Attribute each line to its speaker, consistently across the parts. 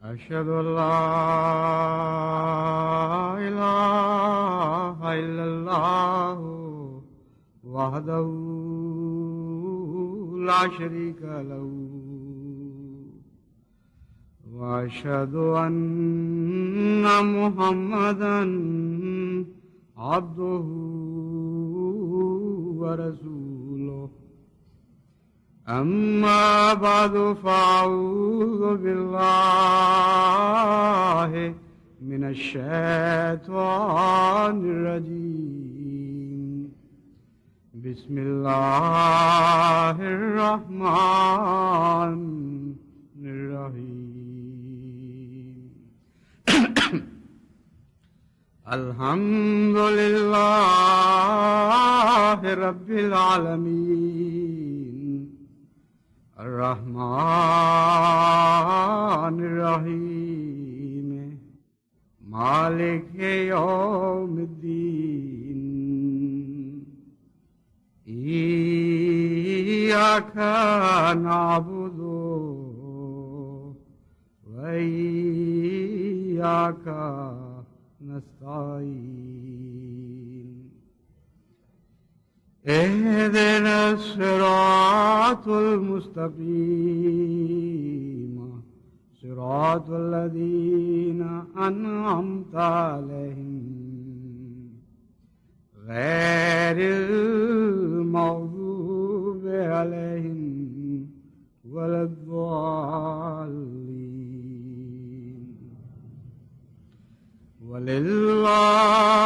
Speaker 1: أشهد أن لا إله إلا الله وحده لا شريك له وأشهد أن محمدا عبده ورسوله أما بعد فأعوذ بالله من الشيطان الرجيم بسم الله الرحمن الرحيم الحمد لله رب العالمين الرحمن الرحيم مالك يوم الدين إياك نعبد وإياك نستعين اهدنا الصراط المستقيم صراط الذين أنعمت عليهم غير المغضوب عليهم ولا الضالين ولله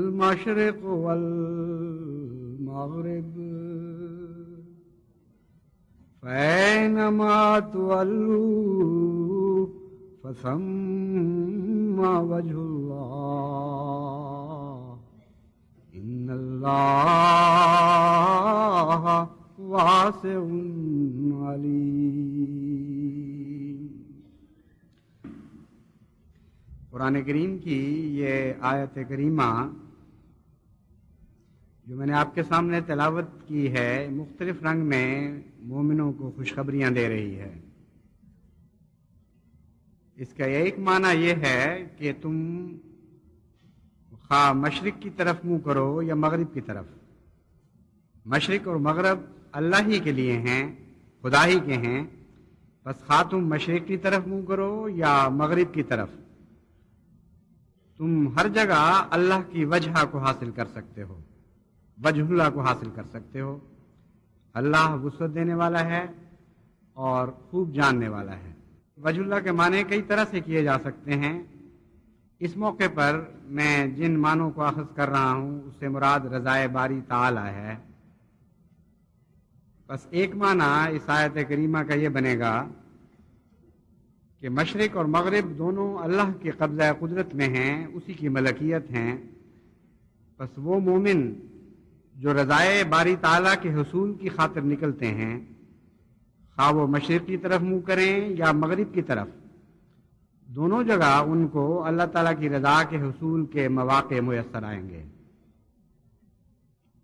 Speaker 1: المشرق والمغرب فأينما تولوا فثم وجه الله إن الله واسع عليم۔ قرآن کریم کی یہ آیت کریمہ جو میں نے آپ کے سامنے تلاوت کی ہے مختلف رنگ میں مومنوں کو خوشخبریاں دے رہی ہے۔ اس کا ایک معنی یہ ہے کہ تم خواہ مشرق کی طرف منہ کرو یا مغرب کی طرف، مشرق اور مغرب اللہ ہی کے لیے ہیں، خدا ہی کے ہیں، بس خواہ تم مشرق کی طرف منہ کرو یا مغرب کی طرف، تم ہر جگہ اللہ کی وجہ کو حاصل کر سکتے ہو، وجہ اللہ کو حاصل کر سکتے ہو۔ اللہ وسعت دینے والا ہے اور خوب جاننے والا ہے۔ وجہ اللہ کے معنی کئی طرح سے کیے جا سکتے ہیں۔ اس موقع پر میں جن معنوں کو اخذ کر رہا ہوں اس سے مراد رضائے باری تعالی ہے۔ بس ایک معنی اس آیت کریمہ کا یہ بنے گا کہ مشرق اور مغرب دونوں اللہ کے قبضہ قدرت میں ہیں، اسی کی ملکیت ہیں۔ بس وہ مومن جو رضائے باری تعالیٰ کے حصول کی خاطر نکلتے ہیں، خواہ وہ مشرق کی طرف منہ کریں یا مغرب کی طرف، دونوں جگہ ان کو اللہ تعالیٰ کی رضا کے حصول کے مواقع میسر آئیں گے۔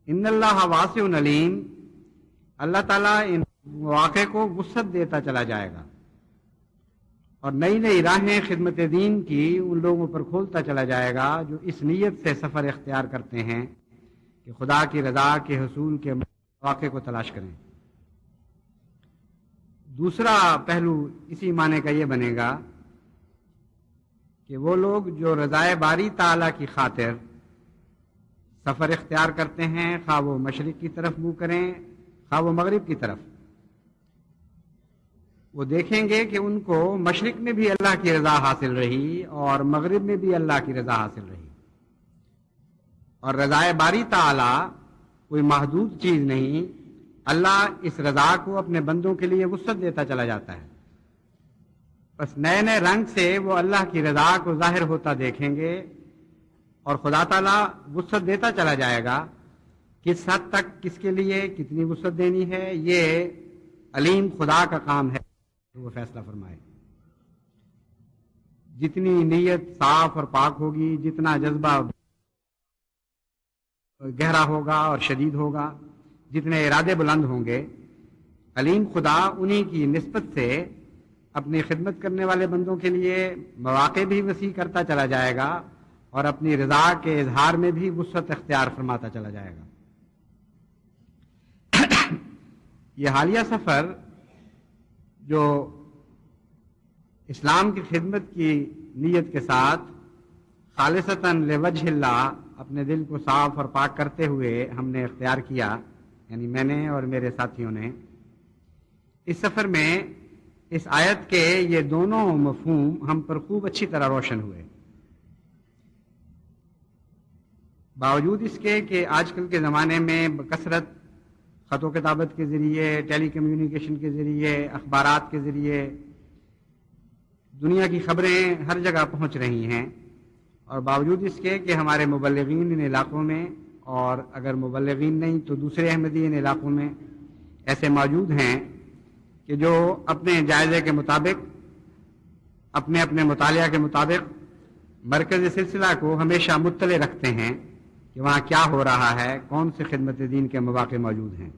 Speaker 1: ان اللہ واسع علیم، اللہ تعالیٰ ان مواقع کو وسعت دیتا چلا جائے گا اور نئی نئی راہیں خدمت دین کی ان لوگوں پر کھولتا چلا جائے گا جو اس نیت سے سفر اختیار کرتے ہیں کہ خدا کی رضا کے حصول کے مواقع کو تلاش کریں۔ دوسرا پہلو اسی معنی کا یہ بنے گا کہ وہ لوگ جو رضائے باری تعالیٰ کی خاطر سفر اختیار کرتے ہیں، خواہ وہ مشرق کی طرف منہ کریں خواہ وہ مغرب کی طرف، وہ دیکھیں گے کہ ان کو مشرق میں بھی اللہ کی رضا حاصل رہی اور مغرب میں بھی اللہ کی رضا حاصل رہی۔ اور رضائے باری تعالی کوئی محدود چیز نہیں، اللہ اس رضا کو اپنے بندوں کے لیے وسعت دیتا چلا جاتا ہے۔ بس نئے نئے رنگ سے وہ اللہ کی رضا کو ظاہر ہوتا دیکھیں گے اور خدا تعالیٰ وسعت دیتا چلا جائے گا۔ کس حد تک کس کے لیے کتنی وسعت دینی ہے یہ علیم خدا کا کام ہے، وہ فیصلہ فرمائے۔ جتنی نیت صاف اور پاک ہوگی، جتنا جذبہ گہرا ہوگا اور شدید ہوگا، جتنے ارادے بلند ہوں گے، علیم خدا انہی کی نسبت سے اپنی خدمت کرنے والے بندوں کے لیے مواقع بھی وسیع کرتا چلا جائے گا اور اپنی رضا کے اظہار میں بھی وسعت اختیار فرماتا چلا جائے گا۔ یہ حالیہ سفر جو اسلام کی خدمت کی نیت کے ساتھ خالصتاً لوجہ اللہ اپنے دل کو صاف اور پاک کرتے ہوئے ہم نے اختیار کیا، یعنی میں نے اور میرے ساتھیوں نے، اس سفر میں اس آیت کے یہ دونوں مفہوم ہم پر خوب اچھی طرح روشن ہوئے۔ باوجود اس کے کہ آج کل کے زمانے میں بکثرت خط و کتابت کے ذریعے، ٹیلی کمیونیکیشن کے ذریعے، اخبارات کے ذریعے دنیا کی خبریں ہر جگہ پہنچ رہی ہیں، اور باوجود اس کے کہ ہمارے مبلغین ان علاقوں میں، اور اگر مبلغین نہیں تو دوسرے احمدی ان علاقوں میں ایسے موجود ہیں کہ جو اپنے جائزے کے مطابق، اپنے اپنے مطالعہ کے مطابق مرکز سلسلہ کو ہمیشہ مطلع رکھتے ہیں کہ وہاں کیا ہو رہا ہے، کون سے خدمت دین کے مواقع موجود ہیں۔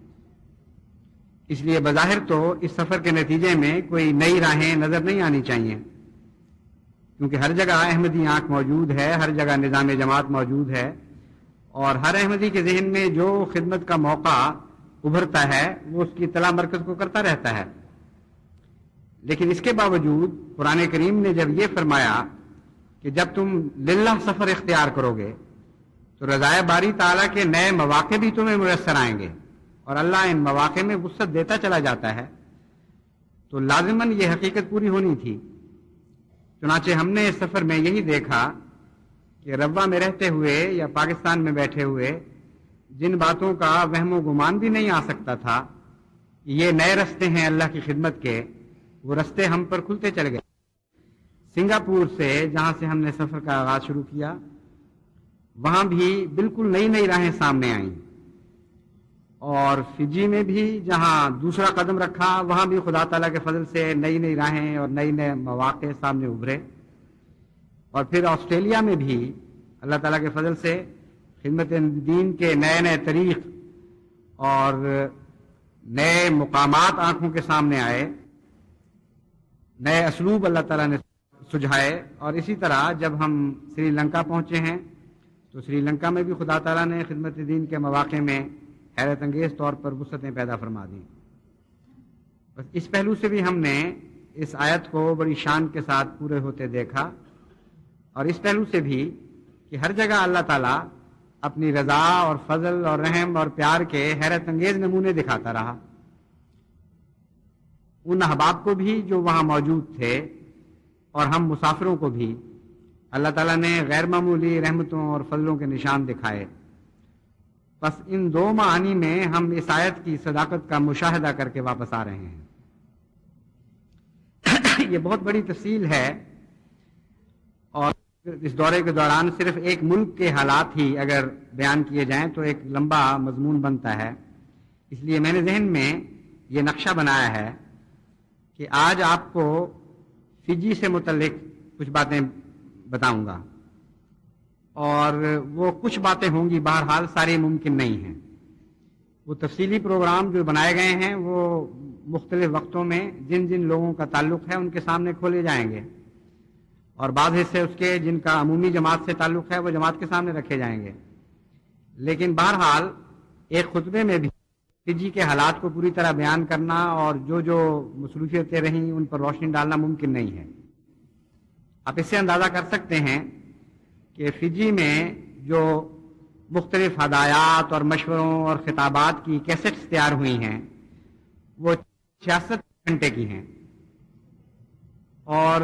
Speaker 1: اس لیے بظاہر تو اس سفر کے نتیجے میں کوئی نئی راہیں نظر نہیں آنی چاہیے، کیونکہ ہر جگہ احمدی آنکھ موجود ہے، ہر جگہ نظام جماعت موجود ہے، اور ہر احمدی کے ذہن میں جو خدمت کا موقع ابھرتا ہے وہ اس کی اطلاع مرکز کو کرتا رہتا ہے۔ لیکن اس کے باوجود قرآن کریم نے جب یہ فرمایا کہ جب تم للہ سفر اختیار کرو گے تو رضائے باری تعالیٰ کے نئے مواقع بھی تمہیں میسر آئیں گے، اور اللہ ان مواقع میں وسعت دیتا چلا جاتا ہے، تو لازماً یہ حقیقت پوری ہونی تھی۔ چنانچہ ہم نے اس سفر میں یہی دیکھا کہ ربوہ میں رہتے ہوئے یا پاکستان میں بیٹھے ہوئے جن باتوں کا وہم و گمان بھی نہیں آ سکتا تھا کہ یہ نئے رستے ہیں اللہ کی خدمت کے، وہ رستے ہم پر کھلتے چل گئے۔ سنگاپور سے جہاں سے ہم نے سفر کا آغاز شروع کیا، وہاں بھی بالکل نئی نئی راہیں سامنے آئیں، اور فجی میں بھی جہاں دوسرا قدم رکھا وہاں بھی خدا تعالیٰ کے فضل سے نئی نئی راہیں اور نئی نئے مواقع سامنے ابھرے، اور پھر آسٹریلیا میں بھی اللہ تعالیٰ کے فضل سے خدمت دین کے نئے نئے طریق اور نئے مقامات آنکھوں کے سامنے آئے، نئے اسلوب اللہ تعالیٰ نے سجھائے۔ اور اسی طرح جب ہم سری لنکا پہنچے ہیں تو سری لنکا میں بھی خدا تعالیٰ نے خدمت دین کے مواقع میں حیرت انگیز طور پر وسعتیں پیدا فرما دیں۔ بس اس پہلو سے بھی ہم نے اس آیت کو بڑی شان کے ساتھ پورے ہوتے دیکھا، اور اس پہلو سے بھی کہ ہر جگہ اللہ تعالیٰ اپنی رضا اور فضل اور رحم اور پیار کے حیرت انگیز نمونے دکھاتا رہا۔ ان احباب کو بھی جو وہاں موجود تھے اور ہم مسافروں کو بھی اللہ تعالیٰ نے غیر معمولی رحمتوں اور فضلوں کے نشان دکھائے۔ بس ان دو معانی میں ہم اس آیت کی صداقت کا مشاہدہ کر کے واپس آ رہے ہیں۔ یہ بہت بڑی تفصیل ہے، اور اس دورے کے دوران صرف ایک ملک کے حالات ہی اگر بیان کیے جائیں تو ایک لمبا مضمون بنتا ہے۔ اس لیے میں نے ذہن میں یہ نقشہ بنایا ہے کہ آج آپ کو فجی سے متعلق کچھ باتیں بتاؤں گا، اور وہ کچھ باتیں ہوں گی، بہرحال ساری ممکن نہیں ہیں۔ وہ تفصیلی پروگرام جو بنائے گئے ہیں وہ مختلف وقتوں میں جن جن لوگوں کا تعلق ہے ان کے سامنے کھولے جائیں گے، اور بعض حصے اس کے جن کا عمومی جماعت سے تعلق ہے وہ جماعت کے سامنے رکھے جائیں گے۔ لیکن بہرحال ایک خطبے میں بھی فجی کے حالات کو پوری طرح بیان کرنا اور جو جو مصروفیتیں رہیں ان پر روشنی ڈالنا ممکن نہیں ہے۔ آپ اس سے اندازہ کر سکتے ہیں کہ فجی میں جو مختلف ہدایات اور مشوروں اور خطابات کی کیسٹس تیار ہوئی ہیں وہ 66 گھنٹے کی ہیں، اور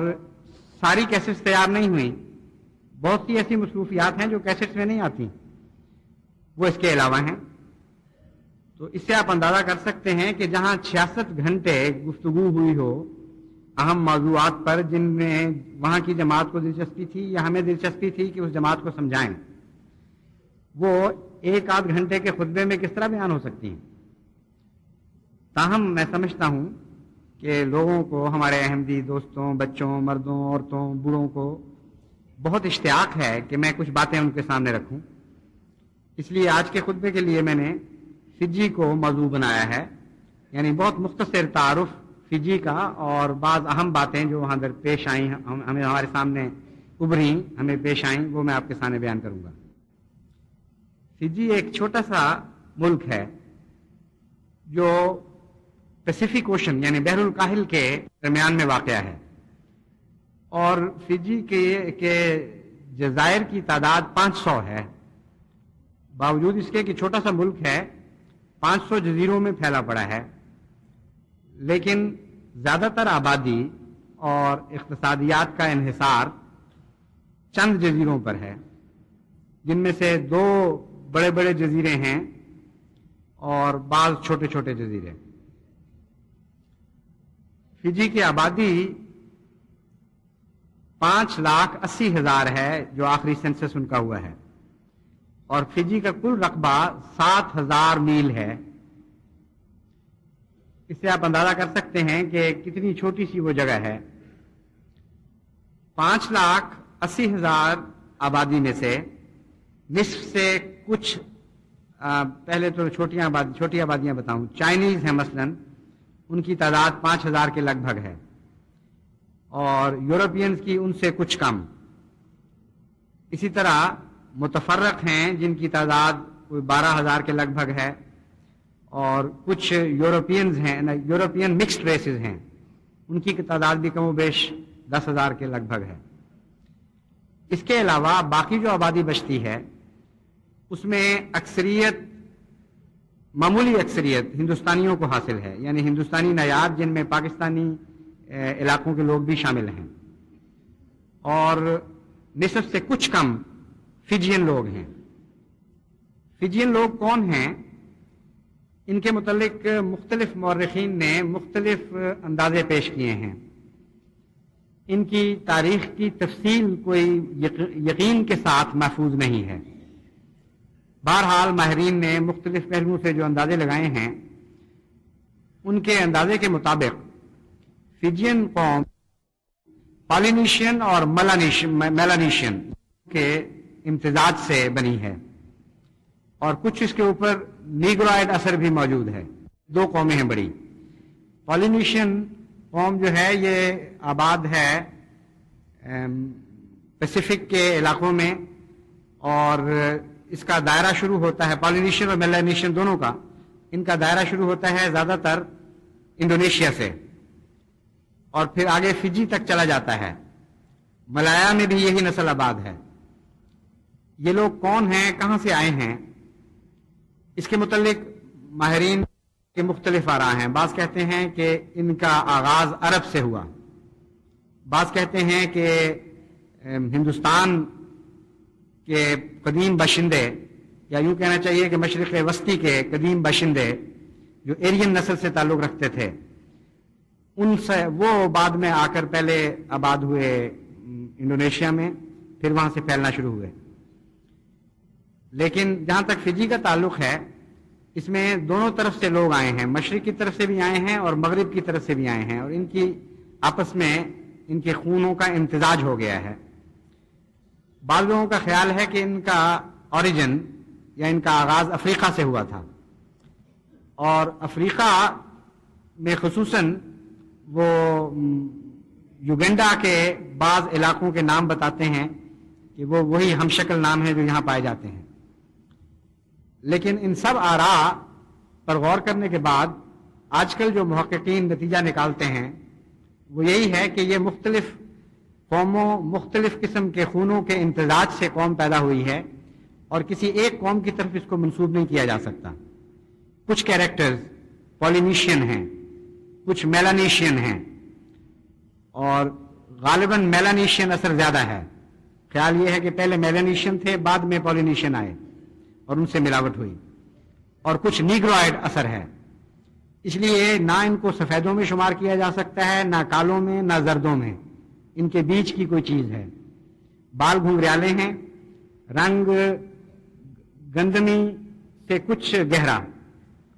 Speaker 1: ساری کیسٹس تیار نہیں ہوئی، بہت سی ایسی مصروفیات ہیں جو کیسٹس میں نہیں آتی، وہ اس کے علاوہ ہیں۔ تو اس سے آپ اندازہ کر سکتے ہیں کہ جہاں 66 گھنٹے گفتگو ہوئی ہو اہم موضوعات پر جن میں وہاں کی جماعت کو دلچسپی تھی یا ہمیں دلچسپی تھی کہ اس جماعت کو سمجھائیں، وہ ایک آدھ گھنٹے کے خطبے میں کس طرح بیان ہو سکتی ہیں۔ تاہم میں سمجھتا ہوں کہ لوگوں کو، ہمارے احمدی دوستوں، بچوں، مردوں، عورتوں، بوڑھوں کو بہت اشتیاق ہے کہ میں کچھ باتیں ان کے سامنے رکھوں۔ اس لیے آج کے خطبے کے لیے میں نے فجی کو موضوع بنایا ہے، یعنی بہت مختصر تعارف فجی کا اور بعض اہم باتیں جو وہاں در پیش آئیں، ہمیں ہمارے سامنے ابھری، ہمیں پیش آئیں، وہ میں آپ کے سامنے بیان کروں گا۔ فجی ایک چھوٹا سا ملک ہے جو پیسیفک اوشن یعنی بحر الکاہل کے درمیان میں واقع ہے، اور فجی کے جزائر کی تعداد 500 ہے۔ باوجود اس کے کہ چھوٹا سا ملک ہے، 500 جزیروں میں پھیلا پڑا ہے، لیکن زیادہ تر آبادی اور اقتصادیات کا انحصار چند جزیروں پر ہے، جن میں سے 2 بڑے بڑے جزیرے ہیں اور بعض چھوٹے چھوٹے جزیرے۔ فجی کی آبادی 5,80,000 ہے جو آخری سینسس ان کا ہوا ہے، اور فجی کا کل رقبہ 7,000 میل ہے۔ اس سے آپ اندازہ کر سکتے ہیں کہ کتنی چھوٹی سی وہ جگہ ہے۔ 5,80,000 آبادی میں سے نصف سے کچھ پہلے تو چھوٹی آبادیاں بتاؤں، چائنیز ہیں مثلا، ان کی تعداد 5,000 کے لگ بھگ ہے، اور یورپینز کی ان سے کچھ کم۔ اسی طرح متفرق ہیں جن کی تعداد کوئی 12,000 کے لگ بھگ ہے، اور کچھ یورپینز ہیں، یورپین مکسڈ ریسز ہیں، ان کی تعداد بھی کم و بیش 10,000 کے لگ بھگ ہے۔ اس کے علاوہ باقی جو آبادی بچتی ہے اس میں اکثریت، معمولی اکثریت ہندوستانیوں کو حاصل ہے، یعنی ہندوستانی نژاد جن میں پاکستانی علاقوں کے لوگ بھی شامل ہیں، اور نصف سے کچھ کم فجین لوگ ہیں۔ فجین لوگ کون ہیں؟ ان کے متعلق مختلف مورخین نے مختلف اندازے پیش کیے ہیں۔ ان کی تاریخ کی تفصیل کوئی یقین کے ساتھ محفوظ نہیں ہے۔ بہرحال ماہرین نے مختلف پہلوؤں سے جو اندازے لگائے ہیں، ان کے اندازے کے مطابق فجین قوم پالینیشین اور میلانیشین کے امتزاج سے بنی ہے، اور کچھ اس کے اوپر نیگروائڈ اثر بھی موجود ہے۔ 2 قومیں ہیں بڑی۔ پالینیشین قوم جو ہے یہ آباد ہے پیسیفک کے علاقوں میں، اور اس کا دائرہ شروع ہوتا ہے، پالینیشین اور میلانیشین دونوں کا، ان کا دائرہ شروع ہوتا ہے زیادہ تر انڈونیشیا سے، اور پھر آگے فجی تک چلا جاتا ہے۔ ملایا میں بھی یہی نسل آباد ہے۔ یہ لوگ کون ہیں، کہاں سے آئے ہیں، اس کے متعلق ماہرین کے مختلف آراء ہیں۔ بعض کہتے ہیں کہ ان کا آغاز عرب سے ہوا، بعض کہتے ہیں کہ ہندوستان کے قدیم باشندے، یا یوں کہنا چاہیے کہ مشرق وسطی کے قدیم باشندے جو ایرین نسل سے تعلق رکھتے تھے، ان سے وہ بعد میں آ کر پہلے آباد ہوئے انڈونیشیا میں، پھر وہاں سے پھیلنا شروع ہوئے۔ لیکن جہاں تک فجی کا تعلق ہے، اس میں دونوں طرف سے لوگ آئے ہیں، مشرق کی طرف سے بھی آئے ہیں اور مغرب کی طرف سے بھی آئے ہیں، اور ان کی آپس میں ان کے خونوں کا امتزاج ہو گیا ہے۔ بعض لوگوں کا خیال ہے کہ ان کا اوریجن یا ان کا آغاز افریقہ سے ہوا تھا، اور افریقہ میں خصوصاً وہ یوگنڈا کے بعض علاقوں کے نام بتاتے ہیں کہ وہ وہی ہم شکل نام ہیں جو یہاں پائے جاتے ہیں۔ لیکن ان سب آراء پر غور کرنے کے بعد آج کل جو محققین نتیجہ نکالتے ہیں وہ یہی ہے کہ یہ مختلف قوموں، مختلف قسم کے خونوں کے امتزاج سے قوم پیدا ہوئی ہے، اور کسی ایک قوم کی طرف اس کو منسوب نہیں کیا جا سکتا۔ کچھ کیریکٹرز پالینیشین ہیں، کچھ میلانیشین ہیں، اور غالباً میلانیشین اثر زیادہ ہے۔ خیال یہ ہے کہ پہلے میلانیشین تھے، بعد میں پالینیشین آئے اور ان سے ملاوٹ ہوئی، اور کچھ نیگروائڈ اثر ہے۔ اس لیے نہ ان کو سفیدوں میں شمار کیا جا سکتا ہے، نہ کالوں میں، نہ زردوں میں، ان کے بیچ کی کوئی چیز ہے۔ بال گھنگریالے ہیں، رنگ گندمی سے کچھ گہرا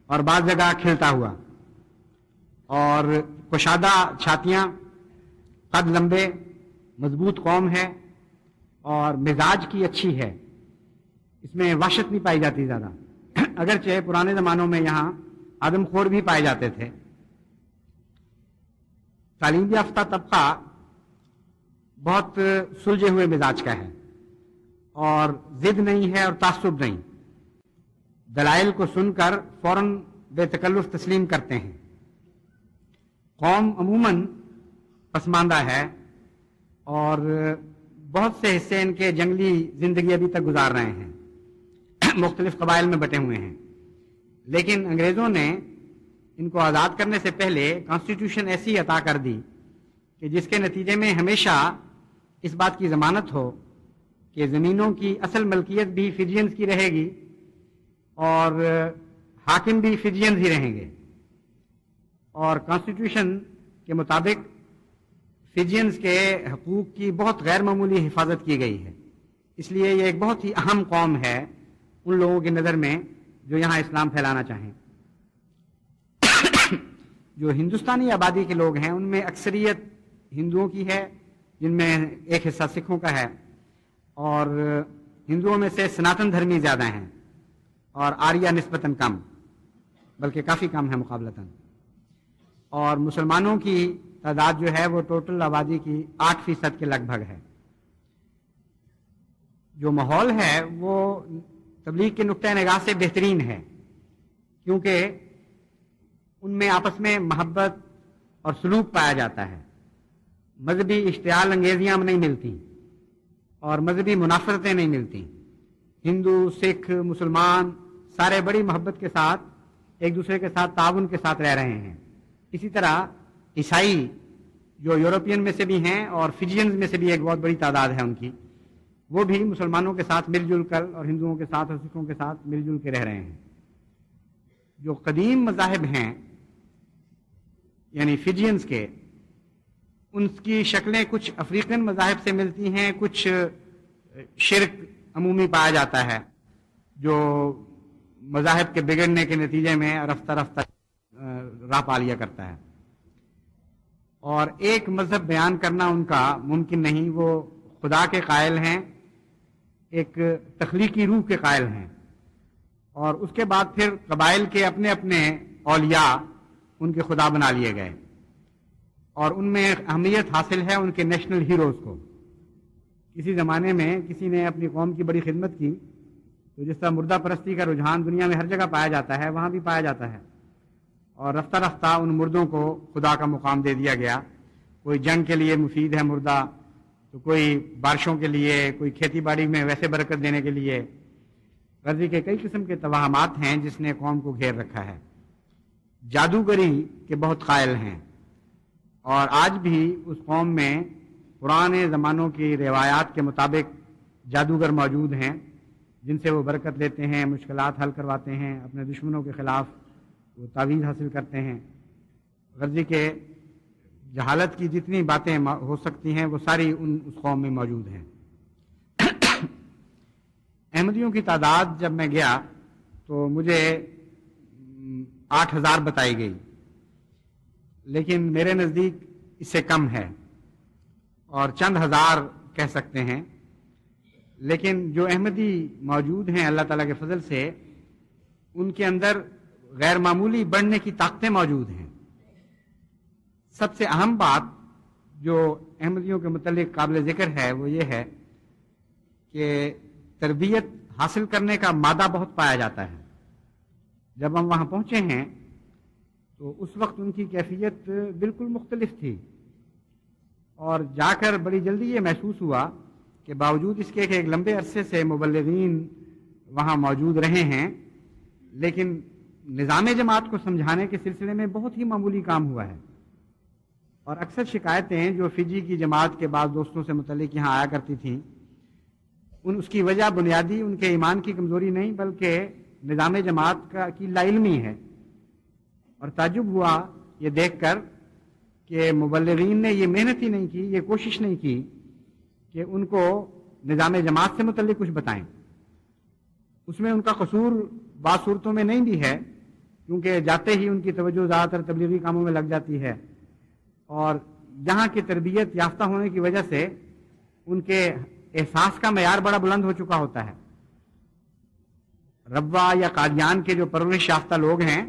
Speaker 1: اور بعض جگہ کھلتا ہوا، اور کشادہ چھاتیاں، قد لمبے، مضبوط قوم ہے، اور مزاج کی اچھی ہے، اس میں وحشت نہیں پائی جاتی زیادہ، اگرچہ پرانے زمانوں میں یہاں آدم خور بھی پائے جاتے تھے۔ تعلیم یافتہ طبقہ بہت سلجھے ہوئے مزاج کا ہے اور ضد نہیں ہے اور تعصب نہیں. دلائل کو سن کر فوراً بے تکلف تسلیم کرتے ہیں. قوم عموماً پسماندہ ہے اور بہت سے حصے ان کے جنگلی زندگی ابھی تک گزار رہے ہیں، مختلف قبائل میں بٹے ہوئے ہیں. لیکن انگریزوں نے ان کو آزاد کرنے سے پہلے کانسٹیٹیوشن ایسی عطا کر دی کہ جس کے نتیجے میں ہمیشہ اس بات کی ضمانت ہو کہ زمینوں کی اصل ملکیت بھی فجینز کی رہے گی اور حاکم بھی فجینز ہی رہیں گے. اور کانسٹیٹیوشن کے مطابق فجینز کے حقوق کی بہت غیر معمولی حفاظت کی گئی ہے. اس لیے یہ ایک بہت ہی اہم قوم ہے ان لوگوں کی نظر میں جو یہاں اسلام پھیلانا چاہیں. جو ہندوستانی آبادی کے لوگ ہیں ان میں اکثریت ہندوؤں کی ہے، جن میں ایک حصہ سکھوں کا ہے، اور ہندوؤں میں سے سناتن دھرمی زیادہ ہیں اور آریہ نسبتاً کم، بلکہ کافی کم ہے مقابلتاً. اور مسلمانوں کی تعداد جو ہے وہ ٹوٹل آبادی کی 8% کے لگ بھگ ہے. جو ماحول ہے وہ تبلیغ کے نقطۂ نگاہ سے بہترین ہے، کیونکہ ان میں آپس میں محبت اور سلوک پایا جاتا ہے. مذہبی اشتعال انگیزیاں نہیں ملتی اور مذہبی منافرتیں نہیں ملتی. ہندو، سکھ، مسلمان سارے بڑی محبت کے ساتھ ایک دوسرے کے ساتھ تعاون کے ساتھ رہ رہے ہیں. اسی طرح عیسائی جو یورپین میں سے بھی ہیں اور فجینز میں سے بھی ایک بہت بڑی تعداد ہے ان کی، وہ بھی مسلمانوں کے ساتھ مل جل کر اور ہندوؤں کے ساتھ اور سکھوں کے ساتھ مل جل کے رہ رہے ہیں. جو قدیم مذاہب ہیں یعنی فجینز کے، ان کی شکلیں کچھ افریقن مذاہب سے ملتی ہیں، کچھ شرک عمومی پایا جاتا ہے جو مذاہب کے بگڑنے کے نتیجے میں رفتہ رفتہ راہ پا لیا کرتا ہے. اور ایک مذہب بیان کرنا ان کا ممکن نہیں. وہ خدا کے قائل ہیں، ایک تخلیقی روح کے قائل ہیں، اور اس کے بعد پھر قبائل کے اپنے اپنے اولیاء ان کے خدا بنا لیے گئے، اور ان میں اہمیت حاصل ہے ان کے نیشنل ہیروز کو. کسی زمانے میں کسی نے اپنی قوم کی بڑی خدمت کی تو جس طرح مردہ پرستی کا رجحان دنیا میں ہر جگہ پایا جاتا ہے وہاں بھی پایا جاتا ہے، اور رفتہ رفتہ ان مردوں کو خدا کا مقام دے دیا گیا. کوئی جنگ کے لیے مفید ہے مردہ، تو کوئی بارشوں کے لیے، کوئی کھیتی باڑی میں ویسے برکت دینے کے لیے. غرضی کے کئی قسم کے توہمات ہیں جس نے قوم کو گھیر رکھا ہے. جادوگری کے بہت قائل ہیں، اور آج بھی اس قوم میں پرانے زمانوں کی روایات کے مطابق جادوگر موجود ہیں جن سے وہ برکت لیتے ہیں، مشکلات حل کرواتے ہیں، اپنے دشمنوں کے خلاف وہ تعویذ حاصل کرتے ہیں. غرضی کے جہالت کی جتنی باتیں ہو سکتی ہیں وہ ساری اس قوم میں موجود ہیں. احمدیوں کی تعداد جب میں گیا تو مجھے 8,000 بتائی گئی، لیکن میرے نزدیک اس سے کم ہے اور چند ہزار کہہ سکتے ہیں. لیکن جو احمدی موجود ہیں اللہ تعالیٰ کے فضل سے، ان کے اندر غیر معمولی بڑھنے کی طاقتیں موجود ہیں. سب سے اہم بات جو احمدیوں کے متعلق قابل ذکر ہے وہ یہ ہے کہ تربیت حاصل کرنے کا مادہ بہت پایا جاتا ہے. جب ہم وہاں پہنچے ہیں تو اس وقت ان کی کیفیت بالکل مختلف تھی، اور جا کر بڑی جلدی یہ محسوس ہوا کہ باوجود اس کے کہ ایک لمبے عرصے سے مبلغین وہاں موجود رہے ہیں، لیکن نظام جماعت کو سمجھانے کے سلسلے میں بہت ہی معمولی کام ہوا ہے. اور اکثر شکایتیں جو فجی کی جماعت کے بعض دوستوں سے متعلق یہاں آیا کرتی تھیں، اس کی وجہ بنیادی ان کے ایمان کی کمزوری نہیں بلکہ نظام جماعت کی لا علمی ہے. اور تعجب ہوا یہ دیکھ کر کہ مبلغین نے یہ محنت ہی نہیں کی، یہ کوشش نہیں کی کہ ان کو نظام جماعت سے متعلق کچھ بتائیں. اس میں ان کا قصور بعض صورتوں میں نہیں بھی ہے، کیونکہ جاتے ہی ان کی توجہ زیادہ تر تبلیغی کاموں میں لگ جاتی ہے، اور یہاں کی تربیت یافتہ ہونے کی وجہ سے ان کے احساس کا معیار بڑا بلند ہو چکا ہوتا ہے. ربوہ یا قادیان کے جو پرورش یافتہ لوگ ہیں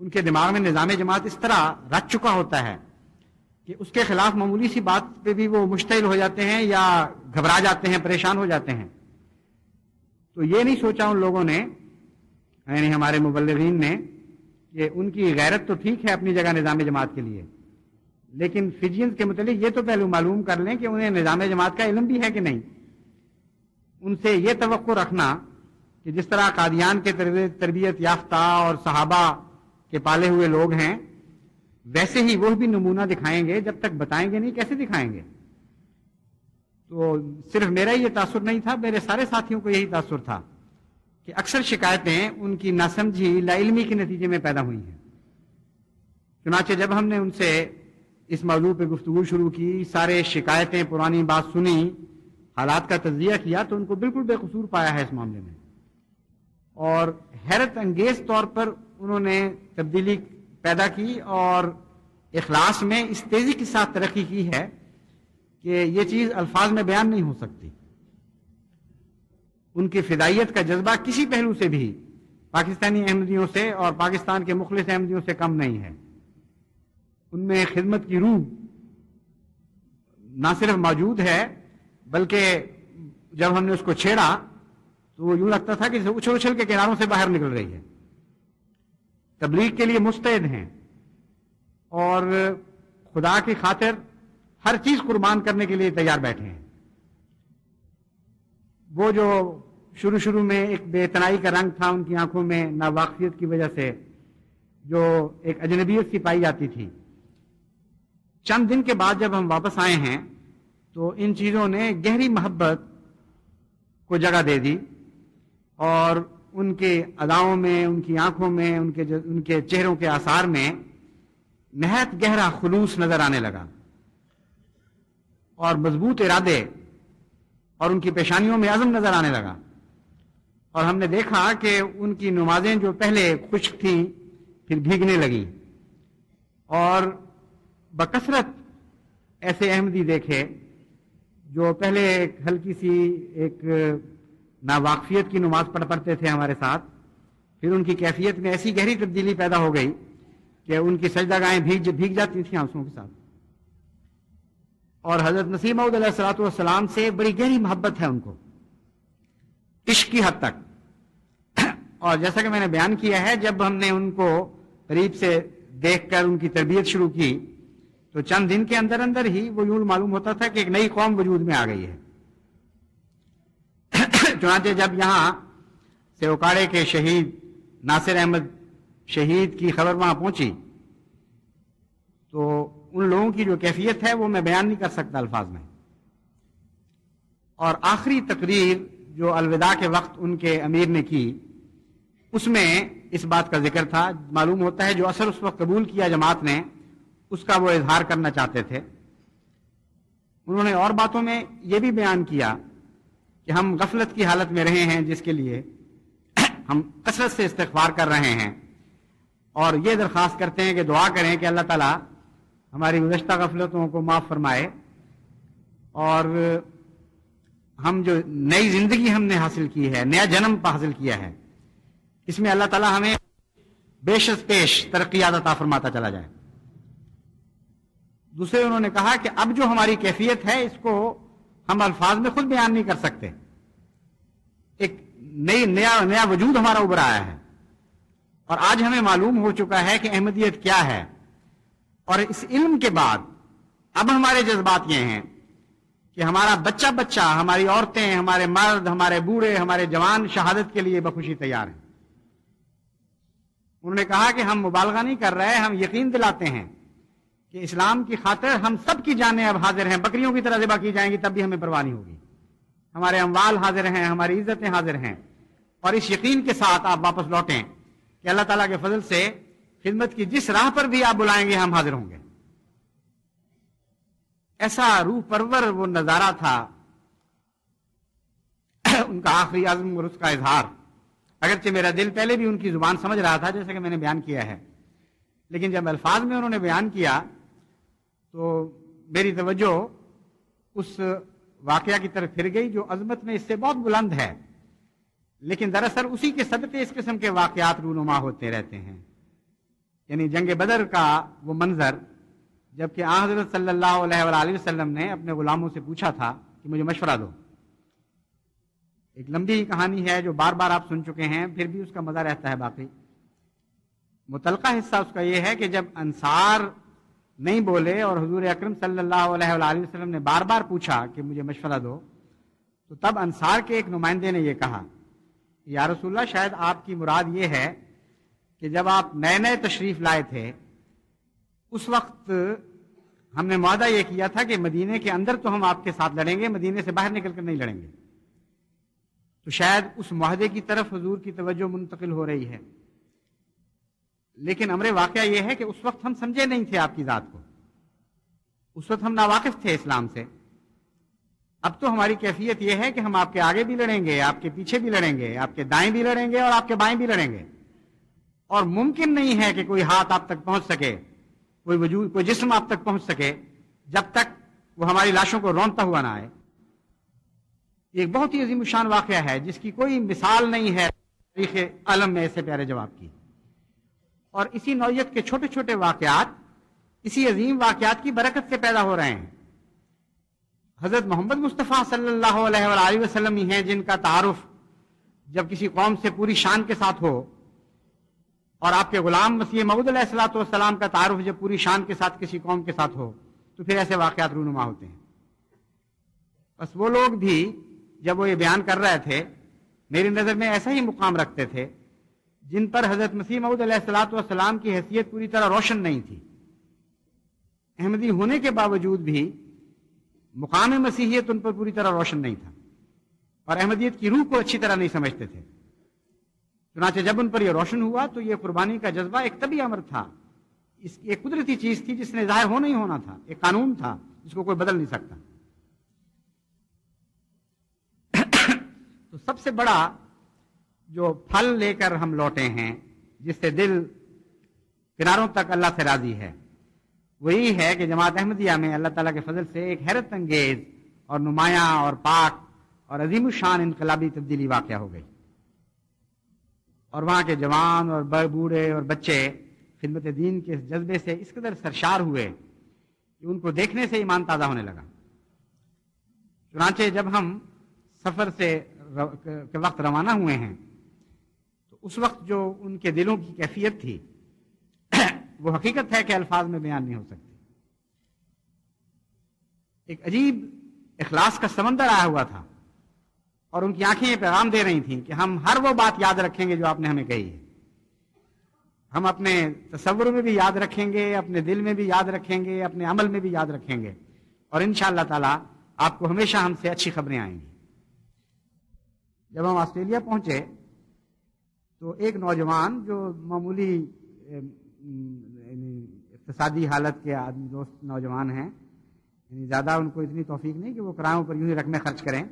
Speaker 1: ان کے دماغ میں نظام جماعت اس طرح رچ چکا ہوتا ہے کہ اس کے خلاف معمولی سی بات پہ بھی وہ مشتعل ہو جاتے ہیں یا گھبرا جاتے ہیں، پریشان ہو جاتے ہیں. تو یہ نہیں سوچا ان لوگوں نے، یعنی ہمارے مبلغین نے، کہ ان کی غیرت تو ٹھیک ہے اپنی جگہ نظام جماعت کے لیے، لیکن فجینز کے متعلق یہ تو پہلے معلوم کر لیں کہ انہیں نظام جماعت کا علم بھی ہے کہ نہیں. ان سے یہ توقع رکھنا کہ جس طرح قادیان کے تربیت یافتہ اور صحابہ کے پالے ہوئے لوگ ہیں، ویسے ہی وہ بھی نمونہ دکھائیں گے، جب تک بتائیں گے نہیں کیسے دکھائیں گے. تو صرف میرا یہ تاثر نہیں تھا، میرے سارے ساتھیوں کو یہی تاثر تھا کہ اکثر شکایتیں ان کی ناسمجھی لا علمی کے نتیجے میں پیدا ہوئی ہیں. چنانچہ جب ہم نے ان سے اس موضوع پہ گفتگو شروع کی، سارے شکایتیں پرانی بات سنی، حالات کا تجزیہ کیا، تو ان کو بالکل بے قصور پایا ہے اس معاملے میں. اور حیرت انگیز طور پر انہوں نے تبدیلی پیدا کی اور اخلاص میں اس تیزی کے ساتھ ترقی کی ہے کہ یہ چیز الفاظ میں بیان نہیں ہو سکتی. ان کی فدائیت کا جذبہ کسی پہلو سے بھی پاکستانی احمدیوں سے اور پاکستان کے مخلص احمدیوں سے کم نہیں ہے. ان میں خدمت کی روح نہ صرف موجود ہے، بلکہ جب ہم نے اس کو چھیڑا تو وہ یوں لگتا تھا کہ اچھل اچھل کے کناروں سے باہر نکل رہی ہے. تبلیغ کے لیے مستعد ہیں اور خدا کی خاطر ہر چیز قربان کرنے کے لیے تیار بیٹھے ہیں. وہ جو شروع میں ایک بے اتنائی کا رنگ تھا ان کی آنکھوں میں، ناواقفیت کی وجہ سے جو ایک اجنبیت سی پائی جاتی تھی، چند دن کے بعد جب ہم واپس آئے ہیں تو ان چیزوں نے گہری محبت کو جگہ دے دی، اور ان کے اداؤں میں، ان کی آنکھوں میں، ان کے چہروں کے آثار میں نہایت گہرا خلوص نظر آنے لگا، اور مضبوط ارادے، اور ان کی پیشانیوں میں عزم نظر آنے لگا. اور ہم نے دیکھا کہ ان کی نمازیں جو پہلے خشک تھیں پھر بھیگنے لگیں، اور بکثرت ایسے احمدی دیکھے جو پہلے ایک ہلکی سی ایک ناواقفیت کی نماز پڑھتے تھے ہمارے ساتھ، پھر ان کی کیفیت میں ایسی گہری تبدیلی پیدا ہو گئی کہ ان کی سجدہ گاہیں بھیگ جاتی تھیں آنسوؤں کے ساتھ. اور حضرت مسیح موعود علیہ الصلوۃ والسلام سے بڑی گہری محبت ہے ان کو، عشق کی حد تک. اور جیسا کہ میں نے بیان کیا ہے، جب ہم نے ان کو قریب سے دیکھ کر ان کی تربیت شروع کی تو چند دن کے اندر اندر ہی وہ یوں معلوم ہوتا تھا کہ ایک نئی قوم وجود میں آ گئی ہے. چنانچہ جب یہاں سے اوکاڑے کے شہید ناصر احمد شہید کی خبر وہاں پہنچی تو ان لوگوں کی جو کیفیت ہے وہ میں بیان نہیں کر سکتا الفاظ میں. اور آخری تقریر جو الوداع کے وقت ان کے امیر نے کی، اس میں اس بات کا ذکر تھا. معلوم ہوتا ہے جو اثر اس وقت قبول کیا جماعت نے، اس کا وہ اظہار کرنا چاہتے تھے. انہوں نے اور باتوں میں یہ بھی بیان کیا کہ ہم غفلت کی حالت میں رہے ہیں، جس کے لیے ہم کثرت سے استغفار کر رہے ہیں، اور یہ درخواست کرتے ہیں کہ دعا کریں کہ اللہ تعالیٰ ہماری گزشتہ غفلتوں کو معاف فرمائے، اور ہم جو نئی زندگی ہم نے حاصل کی ہے، نیا جنم حاصل کیا ہے، اس میں اللہ تعالیٰ ہمیں بیش از پیش ترقیات عطا فرماتا چلا جائے. دوسرے انہوں نے کہا کہ اب جو ہماری کیفیت ہے اس کو ہم الفاظ میں خود بیان نہیں کر سکتے. ایک نیا وجود ہمارا ابھر آیا ہے، اور آج ہمیں معلوم ہو چکا ہے کہ احمدیت کیا ہے. اور اس علم کے بعد اب ہمارے جذبات یہ ہیں کہ ہمارا بچہ، ہماری عورتیں، ہمارے مرد، ہمارے بوڑھے، ہمارے جوان شہادت کے لیے بخوشی تیار ہیں. انہوں نے کہا کہ ہم مبالغہ نہیں کر رہے، ہم یقین دلاتے ہیں کہ اسلام کی خاطر ہم سب کی جانیں اب حاضر ہیں. بکریوں کی طرح ذبح کی جائیں گی تب بھی ہمیں پرواہ نہیں ہوگی. ہمارے اموال حاضر ہیں، ہماری عزتیں حاضر ہیں، اور اس یقین کے ساتھ آپ واپس لوٹیں کہ اللہ تعالیٰ کے فضل سے خدمت کی جس راہ پر بھی آپ بلائیں گے ہم حاضر ہوں گے. ایسا روح پرور وہ نظارہ تھا ان کا آخری عزم اور اس کا اظہار. اگرچہ میرا دل پہلے بھی ان کی زبان سمجھ رہا تھا جیسا کہ میں نے بیان کیا ہے، لیکن جب الفاظ میں انہوں نے بیان کیا تو میری توجہ اس واقعہ کی طرف پھر گئی جو عظمت میں اس سے بہت بلند ہے، لیکن دراصل اسی کے صدقے اس قسم کے واقعات رونما ہوتے رہتے ہیں. یعنی جنگ بدر کا وہ منظر جبکہ حضرت صلی اللہ علیہ وآلہ وسلم نے اپنے غلاموں سے پوچھا تھا کہ مجھے مشورہ دو. ایک لمبی کہانی ہے جو بار بار آپ سن چکے ہیں، پھر بھی اس کا مزہ رہتا ہے باقی. متعلقہ حصہ اس کا یہ ہے کہ جب انصار نہیں بولے اور حضور اکرم صلی اللہ علیہ وآلہ وسلم نے بار بار پوچھا کہ مجھے مشورہ دو، تو تب انصار کے ایک نمائندے نے یہ کہا، یا رسول اللہ، شاید آپ کی مراد یہ ہے کہ جب آپ نئے نئے تشریف لائے تھے اس وقت ہم نے معاہدہ یہ کیا تھا کہ مدینے کے اندر تو ہم آپ کے ساتھ لڑیں گے، مدینے سے باہر نکل کر نہیں لڑیں گے. تو شاید اس معاہدے کی طرف حضور کی توجہ منتقل ہو رہی ہے. لیکن امر واقعہ یہ ہے کہ اس وقت ہم سمجھے نہیں تھے آپ کی ذات کو، اس وقت ہم ناواقف تھے اسلام سے. اب تو ہماری کیفیت یہ ہے کہ ہم آپ کے آگے بھی لڑیں گے، آپ کے پیچھے بھی لڑیں گے، آپ کے دائیں بھی لڑیں گے اور آپ کے بائیں بھی لڑیں گے. اور ممکن نہیں ہے کہ کوئی ہاتھ آپ تک پہنچ سکے، کوئی وجود، کوئی جسم آپ تک پہنچ سکے جب تک وہ ہماری لاشوں کو رونتا ہوا نہ آئے. یہ ایک بہت ہی عظیم الشان واقعہ ہے جس کی کوئی مثال نہیں ہے تاریخ عالم میں ایسے پیارے جواب کی. اور اسی نوعیت کے چھوٹے چھوٹے واقعات اسی عظیم واقعات کی برکت سے پیدا ہو رہے ہیں. حضرت محمد مصطفیٰ صلی اللہ علیہ وآلہ وسلم ہی ہیں جن کا تعارف جب کسی قوم سے پوری شان کے ساتھ ہو، اور آپ کے غلام مسیح موعود علیہ الصلوۃ والسلام کا تعارف جب پوری شان کے ساتھ کسی قوم کے ساتھ ہو، تو پھر ایسے واقعات رونما ہوتے ہیں. بس وہ لوگ بھی جب وہ یہ بیان کر رہے تھے میری نظر میں ایسا ہی مقام رکھتے تھے جن پر حضرت مسیح موعود علیہ الصلوۃ والسلام کی حیثیت پوری طرح روشن نہیں تھی. احمدی ہونے کے باوجود بھی مقام مسیحیت ان پر پوری طرح روشن نہیں تھا، اور احمدیت کی روح کو اچھی طرح نہیں سمجھتے تھے. چنانچہ جب ان پر یہ روشن ہوا تو یہ قربانی کا جذبہ ایک طبعی امر تھا، ایک قدرتی چیز تھی جس نے ظاہر ہونا ہی ہونا تھا، ایک قانون تھا جس کو کوئی بدل نہیں سکتا. تو سب سے بڑا جو پھل لے کر ہم لوٹے ہیں، جس سے دل کناروں تک اللہ سے راضی ہے، وہی ہے کہ جماعت احمدیہ میں اللہ تعالیٰ کے فضل سے ایک حیرت انگیز اور نمایاں اور پاک اور عظیم الشان انقلابی تبدیلی واقع ہو گئی. اور وہاں کے جوان اور بوڑھے اور بچے خدمت دین کے جذبے سے اس قدر سرشار ہوئے کہ ان کو دیکھنے سے ایمان تازہ ہونے لگا. چنانچہ جب ہم سفر سے کے وقت روانہ ہوئے ہیں تو اس وقت جو ان کے دلوں کی کیفیت تھی وہ حقیقت ہے کہ الفاظ میں بیان نہیں ہو سکتی. ایک عجیب اخلاص کا سمندر آیا ہوا تھا، اور ان کی آنکھیں یہ پیغام دے رہی تھیں کہ ہم ہر وہ بات یاد رکھیں گے جو آپ نے ہمیں کہی ہے. ہم اپنے تصور میں بھی یاد رکھیں گے، اپنے دل میں بھی یاد رکھیں گے، اپنے عمل میں بھی یاد رکھیں گے، اور انشاءاللہ تعالی آپ کو ہمیشہ ہم سے اچھی خبریں آئیں گی. جب ہم آسٹریلیا پہنچے تو ایک نوجوان جو معمولی اقتصادی حالت کے آدمی دوست نوجوان ہیں، یعنی زیادہ ان کو اتنی توفیق نہیں کہ وہ کرایوں پر یوں ہی رقمیں خرچ کریں،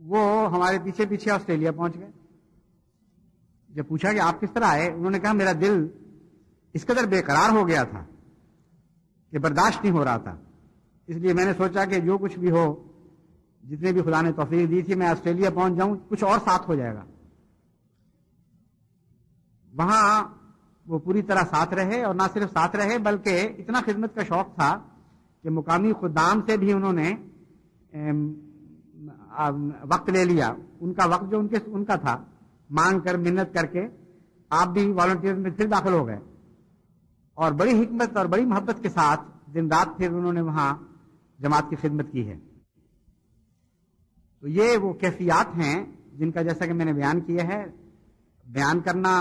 Speaker 1: وہ ہمارے پیچھے پیچھے آسٹریلیا پہنچ گئے. جب پوچھا کہ آپ کس طرح آئے، انہوں نے کہا میرا دل اس قدر بے قرار ہو گیا تھا کہ برداشت نہیں ہو رہا تھا، اس لیے میں نے سوچا کہ جو کچھ بھی ہو، جتنے بھی خدا نے توفیق دی تھی، میں آسٹریلیا پہنچ جاؤں، کچھ اور ساتھ ہو جائے گا. وہاں وہ پوری طرح ساتھ رہے، اور نہ صرف ساتھ رہے بلکہ اتنا خدمت کا شوق تھا کہ مقامی خدام سے بھی انہوں نے وقت لے لیا. ان کا وقت جو ان کا تھا مانگ کر، منت کر کے آپ بھی والنٹیئر میں پھر داخل ہو گئے، اور بڑی حکمت اور بڑی محبت کے ساتھ دن رات پھر انہوں نے وہاں جماعت کی خدمت کی ہے. تو یہ وہ کیفیات ہیں جن کا جیسا کہ میں نے بیان کیا ہے، بیان کرنا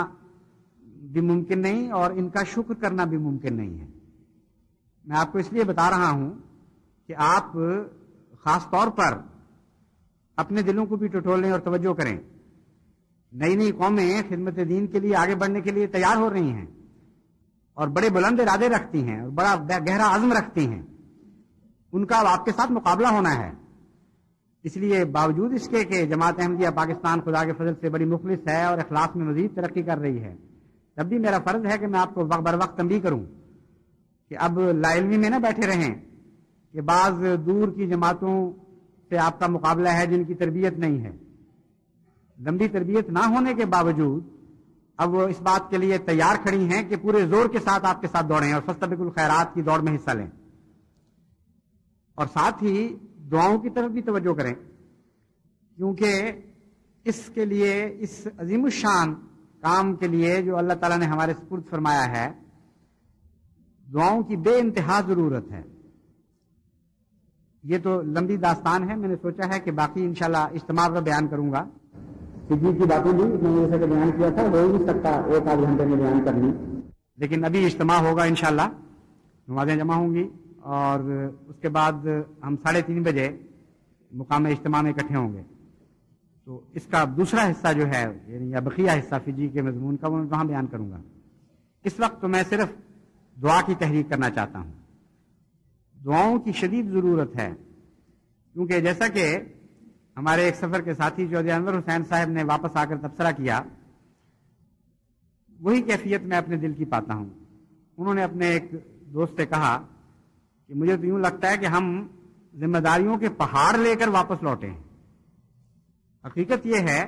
Speaker 1: بھی ممکن نہیں اور ان کا شکر کرنا بھی ممکن نہیں ہے. میں آپ کو اس لیے بتا رہا ہوں کہ آپ خاص طور پر اپنے دلوں کو بھی ٹٹولیں اور توجہ کریں. نئی نئی قومیں خدمت دین کے لیے آگے بڑھنے کے لیے تیار ہو رہی ہیں اور بڑے بلند ارادے رکھتی ہیں اور بڑا گہرا عزم رکھتی ہیں. ان کا آپ کے ساتھ مقابلہ ہونا ہے. اس لیے باوجود اس کے کہ جماعت احمدیہ پاکستان خدا کے فضل سے بڑی مخلص ہے اور اخلاص میں مزید ترقی کر رہی ہے، تب بھی میرا فرض ہے کہ میں آپ کو بر وقت تنبیہ کروں کہ اب لا علمی میں نہ بیٹھے رہیں کہ بعض دور کی جماعتوں سے آپ کا مقابلہ ہے جن کی تربیت نہیں ہے. لمبی تربیت نہ ہونے کے باوجود اب وہ اس بات کے لیے تیار کھڑی ہیں کہ پورے زور کے ساتھ آپ کے ساتھ دوڑیں اور فاستبقوا الخیرات کی دوڑ میں حصہ لیں، اور ساتھ ہی دعاؤں کی طرف بھی توجہ کریں، کیونکہ اس کے لیے، اس عظیم الشان کام کے لیے جو اللہ تعالیٰ نے ہمارے سپرد فرمایا ہے، دعاؤں کی بے انتہا ضرورت ہے۔ یہ تو لمبی داستان ہے، میں نے سوچا ہے کہ باقی انشاءاللہ اجتماع پر بیان کروں گا۔ فجی کی باتیں بھی میں نے جیسا کہ بیان کیا تھا ہو نہیں سکتا ایک آدھ گھنٹے میں بیان کرنی، لیکن ابھی اجتماع ہوگا انشاءاللہ، نمازیں جمع ہوں گی، اور اس کے بعد ہم 3:30 بجے مقام اجتماع میں اکٹھے ہوں گے۔ تو اس کا دوسرا حصہ جو ہے، یعنی یا بقیہ حصہ فجی کے مضمون کا، وہ میں وہاں بیان کروں گا۔ اس وقت تو میں صرف دعا کی تحریک کرنا چاہتا ہوں۔ دعاؤں کی شدید ضرورت ہے، کیونکہ جیسا کہ ہمارے ایک سفر کے ساتھی چودھری انور حسین صاحب نے واپس آ کر تبصرہ کیا، وہی کیفیت میں اپنے دل کی پاتا ہوں۔ انہوں نے اپنے ایک دوست سے کہا کہ مجھے تو یوں لگتا ہے کہ ہم ذمہ داریوں کے پہاڑ لے کر واپس لوٹے ہیں۔ حقیقت یہ ہے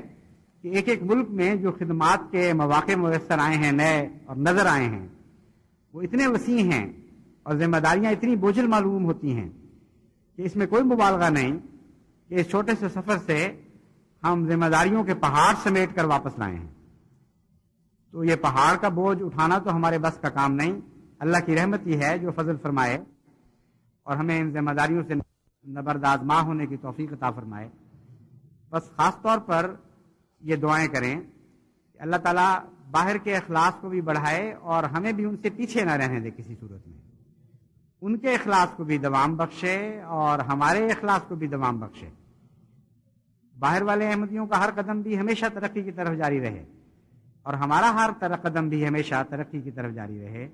Speaker 1: کہ ایک ایک ملک میں جو خدمات کے مواقع میسر آئے ہیں، نئے اور نظر آئے ہیں، وہ اتنے وسیع ہیں اور ذمہ داریاں اتنی بوجھل معلوم ہوتی ہیں کہ اس میں کوئی مبالغہ نہیں کہ اس چھوٹے سے سفر سے ہم ذمہ داریوں کے پہاڑ سمیٹ کر واپس لائے ہیں۔ تو یہ پہاڑ کا بوجھ اٹھانا تو ہمارے بس کا کام نہیں، اللہ کی رحمت ہی ہے جو فضل فرمائے اور ہمیں ان ذمہ داریوں سے نبردآزما ہونے کی توفیق عطا فرمائے۔ بس خاص طور پر یہ دعائیں کریں کہ اللہ تعالیٰ باہر کے اخلاص کو بھی بڑھائے اور ہمیں بھی ان سے پیچھے نہ رہنے دے کسی صورت میں، ان کے اخلاص کو بھی دوام بخشے اور ہمارے اخلاص کو بھی دوام بخشے۔ باہر والے احمدیوں کا ہر قدم بھی ہمیشہ ترقی کی طرف جاری رہے اور ہمارا ہر قدم بھی ہمیشہ ترقی کی طرف جاری رہے۔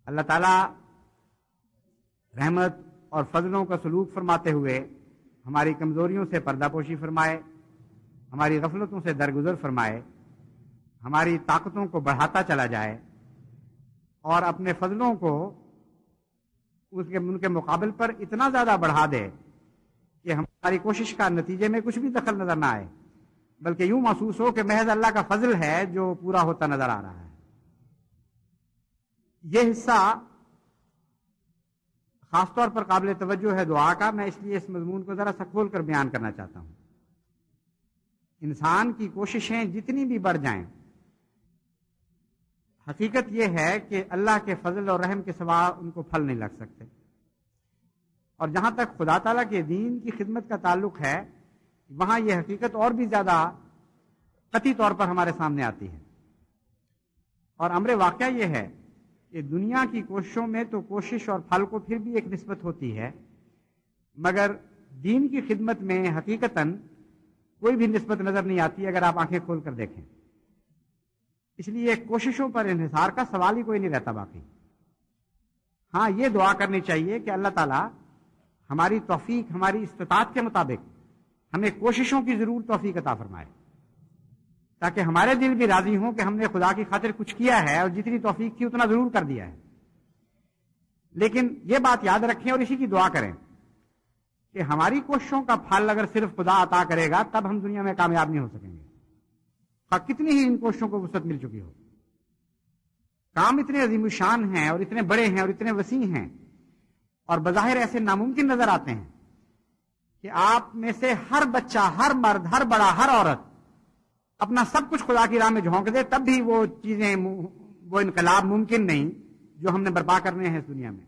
Speaker 1: اللہ تعالیٰ رحمت اور فضلوں کا سلوک فرماتے ہوئے ہماری کمزوریوں سے پردہ پوشی فرمائے، ہماری غفلتوں سے درگزر فرمائے، ہماری طاقتوں کو بڑھاتا چلا جائے اور اپنے فضلوں کو ان کے مقابل پر اتنا زیادہ بڑھا دے کہ ہماری کوشش کا نتیجے میں کچھ بھی دخل نظر نہ آئے، بلکہ یوں محسوس ہو کہ محض اللہ کا فضل ہے جو پورا ہوتا نظر آ رہا ہے۔ یہ حصہ خاص طور پر قابل توجہ ہے دعا کا، میں اس لیے اس مضمون کو ذرا سا کھول کر بیان کرنا چاہتا ہوں۔ انسان کی کوششیں جتنی بھی بڑھ جائیں، حقیقت یہ ہے کہ اللہ کے فضل اور رحم کے سوا ان کو پھل نہیں لگ سکتے، اور جہاں تک خدا تعالیٰ کے دین کی خدمت کا تعلق ہے، وہاں یہ حقیقت اور بھی زیادہ قطعی طور پر ہمارے سامنے آتی ہے۔ اور امر واقعہ یہ ہے کہ دنیا کی کوششوں میں تو کوشش اور پھل کو پھر بھی ایک نسبت ہوتی ہے، مگر دین کی خدمت میں حقیقتاً کوئی بھی نسبت نظر نہیں آتی اگر آپ آنکھیں کھول کر دیکھیں۔ اس لیے کوششوں پر انحصار کا سوال ہی کوئی نہیں رہتا باقی۔ ہاں، یہ دعا کرنی چاہیے کہ اللہ تعالیٰ ہماری توفیق، ہماری استطاعت کے مطابق ہمیں کوششوں کی ضرور توفیق عطا فرمائے، تاکہ ہمارے دل بھی راضی ہوں کہ ہم نے خدا کی خاطر کچھ کیا ہے اور جتنی توفیق تھی اتنا ضرور کر دیا ہے۔ لیکن یہ بات یاد رکھیں اور اسی کی دعا کریں کہ ہماری کوششوں کا پھل اگر صرف خدا عطا کرے گا تب ہم دنیا میں کامیاب نہیں ہو سکیں گے، کتنی ہی ان کوششوں کو وسعت مل چکی ہو۔ کام اتنے عظیم الشان ہیں اور اتنے بڑے ہیں اور اتنے وسیع ہیں اور بظاہر ایسے ناممکن نظر آتے ہیں کہ آپ میں سے ہر بچہ، ہر مرد، ہر بڑا، ہر عورت اپنا سب کچھ خدا کی راہ میں جھونک دے، تب بھی وہ چیزیں، وہ انقلاب ممکن نہیں جو ہم نے برپا کرنے ہیں اس دنیا میں۔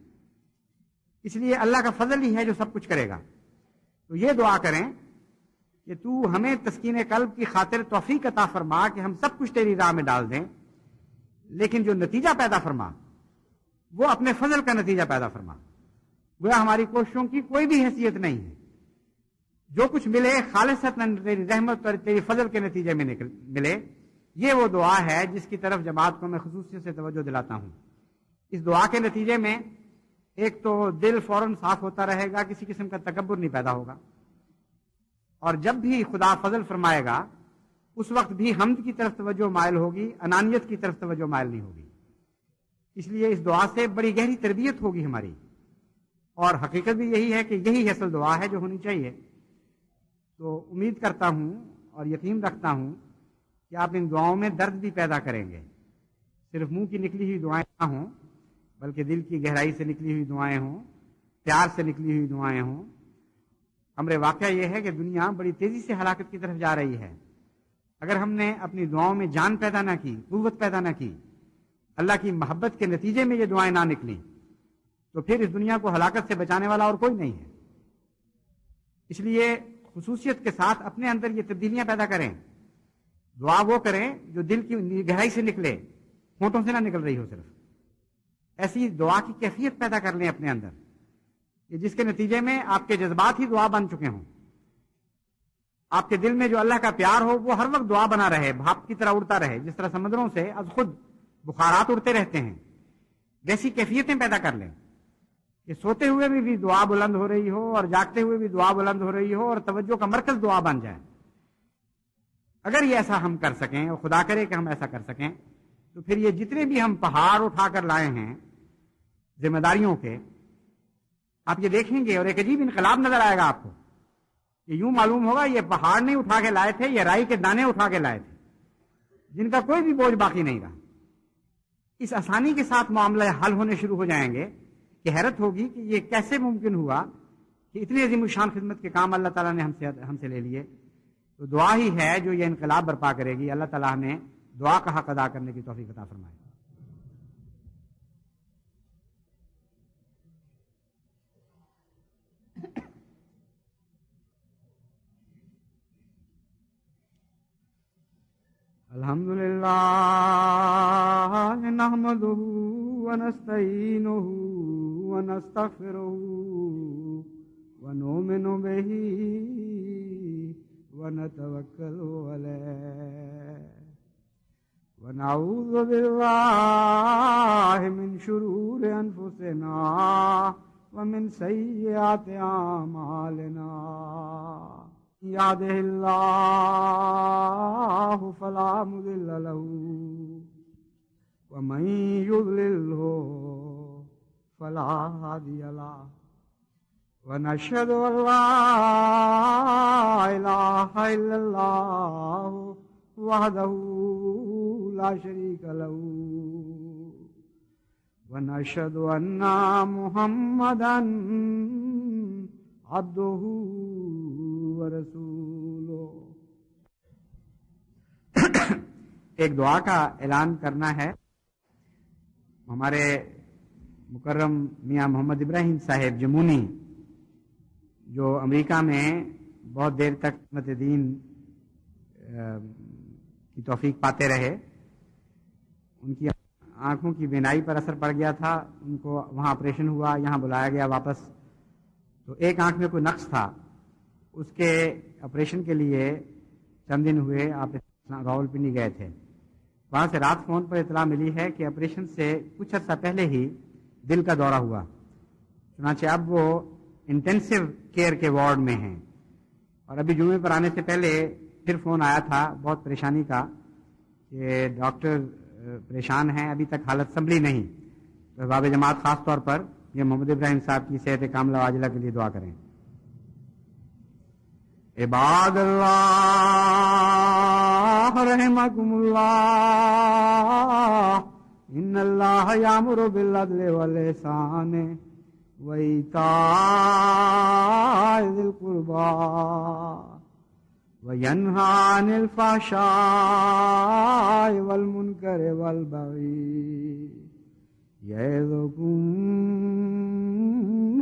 Speaker 1: اس لیے اللہ کا فضل ہی ہے جو سب کچھ کرے گا۔ تو یہ دعا کریں کہ تو ہمیں تسکین قلب کی خاطر توفیق عطا فرما کہ ہم سب کچھ تیری راہ میں ڈال دیں، لیکن جو نتیجہ پیدا فرما وہ اپنے فضل کا نتیجہ پیدا فرما۔ گویا ہماری کوششوں کی کوئی بھی حیثیت نہیں ہے، جو کچھ ملے خالصتاً تیری رحمت اور تیری فضل کے نتیجے میں ملے۔ یہ وہ دعا ہے جس کی طرف جماعت کو میں خصوصیت سے توجہ دلاتا ہوں۔ اس دعا کے نتیجے میں ایک تو دل فوراً صاف ہوتا رہے گا، کسی قسم کا تکبر نہیں پیدا ہوگا، اور جب بھی خدا فضل فرمائے گا اس وقت بھی حمد کی طرف توجہ مائل ہوگی، انانیت کی طرف توجہ مائل نہیں ہوگی۔ اس لیے اس دعا سے بڑی گہری تربیت ہوگی ہماری، اور حقیقت بھی یہی ہے کہ یہی اصل دعا ہے جو ہونی چاہیے۔ تو امید کرتا ہوں اور یقین رکھتا ہوں کہ آپ ان دعاؤں میں درد بھی پیدا کریں گے، صرف منہ کی نکلی ہوئی دعائیں نہ ہوں بلکہ دل کی گہرائی سے نکلی ہوئی دعائیں ہوں، پیار سے نکلی ہوئی دعائیں ہوں۔ امر واقعہ یہ ہے کہ دنیا بڑی تیزی سے ہلاکت کی طرف جا رہی ہے۔ اگر ہم نے اپنی دعاؤں میں جان پیدا نہ کی، قوت پیدا نہ کی، اللہ کی محبت کے نتیجے میں یہ دعائیں نہ نکلیں، تو پھر اس دنیا کو ہلاکت سے بچانے والا اور کوئی نہیں ہے۔ اس لیے خصوصیت کے ساتھ اپنے اندر یہ تبدیلیاں پیدا کریں، دعا وہ کریں جو دل کی گہرائی سے نکلے، ہونٹوں سے نہ نکل رہی ہو صرف۔ ایسی دعا کی کیفیت پیدا کر لیں اپنے اندر کہ جس کے نتیجے میں آپ کے جذبات ہی دعا بن چکے ہوں، آپ کے دل میں جو اللہ کا پیار ہو وہ ہر وقت دعا بنا رہے، بھاپ کی طرح اڑتا رہے، جس طرح سمندروں سے از خود بخارات اڑتے رہتے ہیں، ویسی کیفیتیں پیدا کر لیں کہ سوتے ہوئے بھی دعا بلند ہو رہی ہو اور جاگتے ہوئے بھی دعا بلند ہو رہی ہو اور توجہ کا مرکز دعا بن جائے۔ اگر یہ ایسا ہم کر سکیں، اور خدا کرے کہ ہم ایسا کر سکیں، تو پھر یہ جتنے بھی ہم پہاڑ اٹھا کر لائے ہیں ذمہ داریوں کے، آپ یہ دیکھیں گے اور ایک عجیب انقلاب نظر آئے گا آپ کو، کہ یوں معلوم ہوگا یہ پہاڑ نہیں اٹھا کے لائے تھے، یہ رائی کے دانے اٹھا کے لائے تھے، جن کا کوئی بھی بوجھ باقی نہیں رہا۔ اس آسانی کے ساتھ معاملے حل ہونے شروع ہو جائیں گے کہ حیرت ہوگی کہ یہ کیسے ممکن ہوا کہ اتنی عظیم الشان خدمت کے کام اللہ تعالیٰ نے ہم سے لے لیے۔ تو دعا ہی ہے جو یہ انقلاب برپا کرے گی۔ اللہ تعالیٰ نے دعا کا حق ادا کرنے کی توفیق عطا فرمائے۔ الحمدللہ نحمدہ ونستعینہ ونستغفرہ ونؤمن بہ ونتوکل علیہ ونعوذ باللہ من شرور انفسنا ومن سیئات اعمالنا، یهده اللہ فلا مضل له ومن يضلله فلا هادي له، ونشهد ان لا اله الا الله وحده لا شريك له، ونشهد ان محمدا عبده ورسولہ۔ ایک دعا کا اعلان کرنا ہے۔ ہمارے مکرم میاں محمد ابراہیم صاحب جمونی، جو امریکہ میں بہت دیر تک خدمت دین کی توفیق پاتے رہے، ان کی آنکھوں کی بینائی پر اثر پڑ گیا تھا، ان کو وہاں آپریشن ہوا، یہاں بلایا گیا واپس، تو ایک آنکھ میں کوئی نقص تھا، اس کے آپریشن کے لیے چند دن ہوئے آپ راول پنڈی گئے تھے۔ وہاں سے رات فون پر اطلاع ملی ہے کہ آپریشن سے کچھ عرصہ پہلے ہی دل کا دورہ ہوا، چنانچہ اب وہ انٹینسو کیئر کے وارڈ میں ہیں۔ اور ابھی جمعے پر آنے سے پہلے پھر فون آیا تھا بہت پریشانی کا کہ ڈاکٹر پریشان ہیں، ابھی تک حالت سنبھلی نہیں۔ تو باب جماعت خاص طور پر یہ محمد ابراہیم صاحب کی صحت کاملہ عاجلہ کے لیے دعا کریں۔ عباد اللہ رحمکم اللہ، ان اللہ یامر بالعدل والاحسان وایتاء ذی القربى وینہی عن الفحشاء والمنکر والبغی یعظکم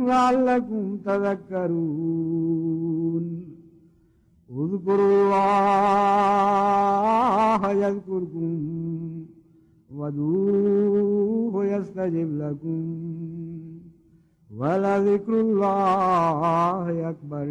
Speaker 1: لعلکم تذکرون، اذکروا اللہ یذکرکم وادعوہ یستجب لکم ولذکر اللہ اکبر۔